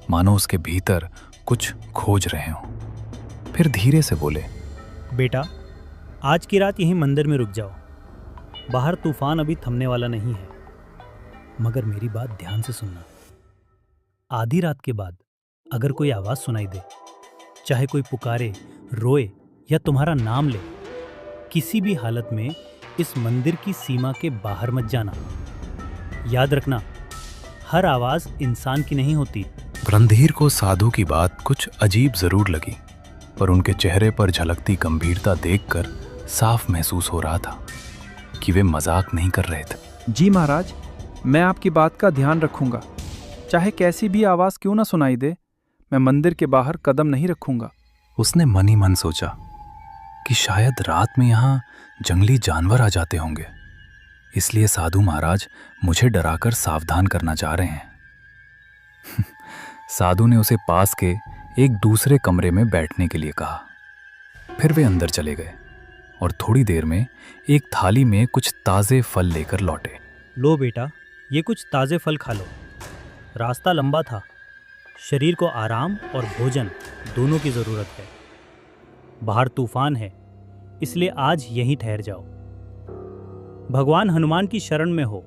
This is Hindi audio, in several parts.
मानो उसके भीतर कुछ खोज रहे हों। फिर धीरे से बोले, बेटा, आज की रात यहीं मंदिर में रुक जाओ। बाहर तूफान अभी थमने वाला नहीं है। मगर मेरी बात ध्यान से सुनना। आधी रात के बाद अगर कोई आवाज सुनाई दे, चाहे कोई पुकारे, रोए या तुम्हारा नाम ले, किसी भी हालत में इस मंदिर की सीमा के बाहर मत जाना। याद रखना, हर आवाज इंसान की नहीं होती। रणधीर को साधु की बात कुछ अजीब जरूर लगी, पर उनके चेहरे पर झलकती गंभीरता देखकर साफ महसूस हो रहा था कि वे मजाक नहीं कर रहे थे। जी महाराज, मैं आपकी बात का ध्यान रखूंगा। चाहे कैसी भी आवाज क्यों ना सुनाई दे, मैं मंदिर के बाहर कदम नहीं रखूंगा। उसने मन ही मन सोचा कि शायद रात में यहाँ जंगली जानवर आ जाते होंगे, इसलिए साधु महाराज मुझे डराकर सावधान करना चाह रहे हैं। साधु ने उसे पास के एक दूसरे कमरे में बैठने के लिए कहा। फिर वे अंदर चले गए और थोड़ी देर में एक थाली में कुछ ताजे फल लेकर लौटे। लो बेटा, ये कुछ ताजे फल खा लो। रास्ता लंबा था, शरीर को आराम और भोजन दोनों की जरूरत है। बाहर तूफान है, इसलिए आज यहीं ठहर जाओ। भगवान हनुमान की शरण में हो,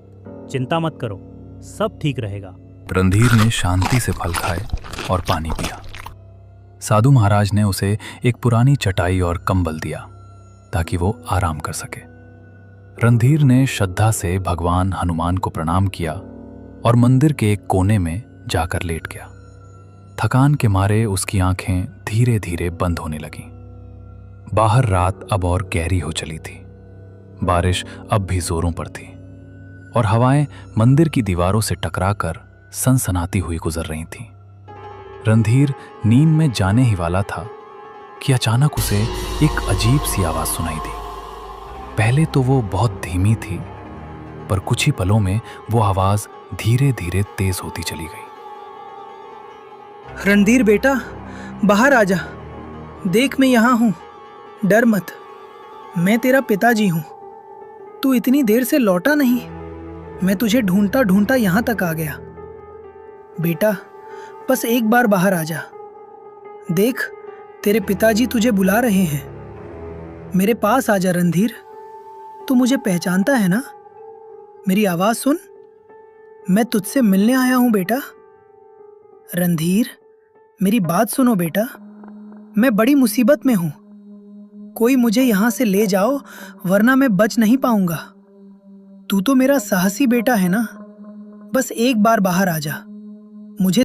चिंता मत करो, सब ठीक रहेगा। रणधीर ने शांति से फल खाए और पानी पिया। साधु महाराज ने उसे एक पुरानी चटाई और कंबल दिया ताकि वो आराम कर सके। रणधीर ने श्रद्धा से भगवान हनुमान को प्रणाम किया और मंदिर के एक कोने में जाकर लेट गया। थकान के मारे उसकी आंखें धीरे धीरे बंद होने लगीं। बाहर रात अब और गहरी हो चली थी। बारिश अब भी जोरों पर थी और हवाएं मंदिर की दीवारों से टकराकर सनसनाती हुई गुजर रही थीं। रणधीर नींद में जाने ही वाला था कि अचानक उसे एक अजीब सी आवाज सुनाई दी। पहले तो वो बहुत धीमी थी, पर कुछ ही पलों में वो आवाज धीरे धीरे तेज होती चली गई। रणधीर बेटा, बाहर आजा। देख, मैं यहाँ हूँ, डर मत। मैं तेरा पिताजी हूँ। तू इतनी देर से लौटा नहीं। मैं तुझे ढूंढता ढूंढता यहाँ तक आ गया। बेटा, बस एक बार बाहर आजा। देख, तेरे पिताजी तुझे बुला रहे हैं। मेरे पास आजा रणधीर। तू मुझे पहचानता है ना? मेरी आवाज सुन। मैं तुझसे मिलने आया हूँ बेटा। रणधीर, मेरी बात सुनो बेटा। मैं बड़ी मुसीबत में हूँ। कोई मुझे यहाँ से ले जाओ, वरना मैं बच नहीं पाऊंगा। तू तो मेरा साहसी बेटा है ना? बस एक बार बाहर आजा। मुझे